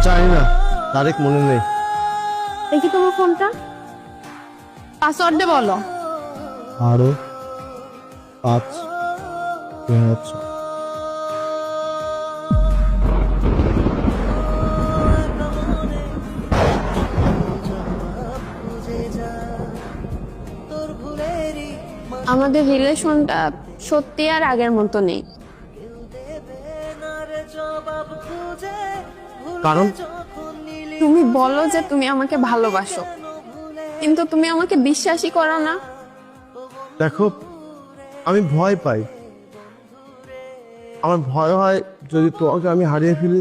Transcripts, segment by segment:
জানি না, তারিখ মনে নেই। দেখি তোমার ফোনটা, পাসওয়ার্ডটা বলো। আরো 5 2006। আমাদের রিলেশনটা সত্যি আর আগের মতো নেই। কারণ তুমি বলো যে তুমি আমাকে ভালোবাসো, কিন্তু তুমি আমাকে বিশ্বাসই করো না। দেখো, আমি ভয় পাই। আমার ভয় হয় যদি তোমাকে আমি হারিয়ে ফেলি,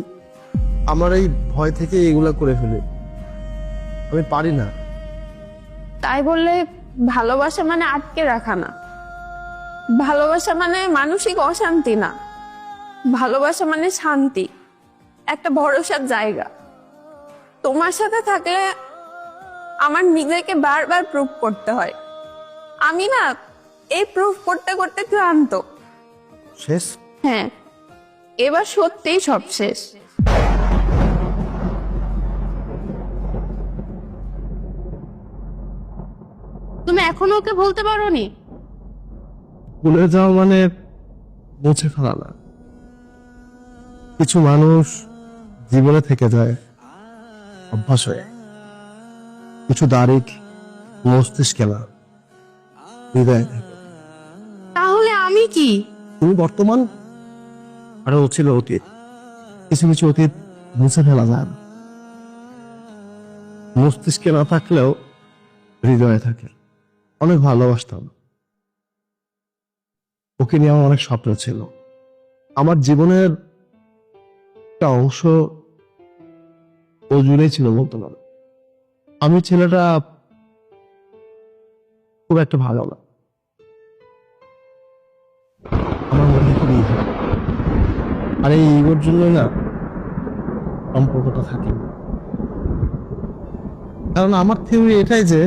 আমার এই ভয় থেকে এগুলা করে ফেলি। আমি পারি না। তাই বললে ভালোবাসা মানে আটকে রাখা না, ভালোবাসা মানে মানসিক অশান্তি না, ভালোবাসা মানে শান্তি, একটা ভরসার জায়গা। তোমার সাথে থাকলে আমার নিজেকে বারবার প্রুভ করতে হয়। আমি না এই প্রুভ করতে করতে ক্লান্ত। শেষ। হ্যাঁ, এবার সত্যিই সব শেষ। তুমি এখনো ওকে বলতে পারোনি? ভুলে যাওয়া মানে মুছে ফেলা না। কিছু মানুষ জীবনে থেকে যায় অভ্যাস হয়ে, কিছু তারিখ মস্তিষ্কে না, হৃদয়ে থাকে। তাহলে আমি কি? তুমি বর্তমান, আর ও ছিল অতীত। কিছু কিছু অতীত মুছে ফেলা যায় না। মস্তিষ্কে না থাকলেও হৃদয়ে থাকে। অনেক ভালোবাসতাম ওকে, নিয়ে আমার অনেক স্বপ্ন ছিল। আমার জীবনের একটা অংশ ও জুড়েই ছিল বলতে পারো। আমি ছেলেটা খুব একটা ভালো না, আমার মধ্যে খুব ইগো। আর এই ইগোর জন্য না সম্পর্কটা থাকে। কারণ আমার থিওরি এটাই যে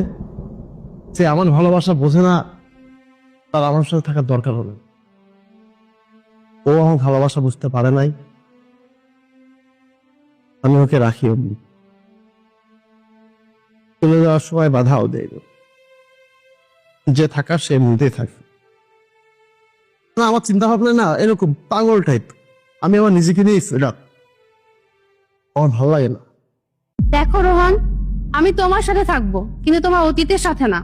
যে আমার ভালোবাসা বোঝে না, তার আমার সাথে থাকার দরকার হবে। ও আমার ভালোবাসা বুঝতে পারে নাই, আমি ওকে রাখি। অমনি চলে যাওয়ার সময় বাধাও দেয় না। যে থাকার সে মধ্যেই থাকে না। আমার চিন্তা ভাবনা না এরকম পাগল টাইপ। আমি আমার নিজেকে নিয়ে ফেড আপ। আমার ভালো লাগে না। দেখো রোহন, আমি তোমার সাথে থাকবো, কিন্তু তোমার অতীতের সাথে না।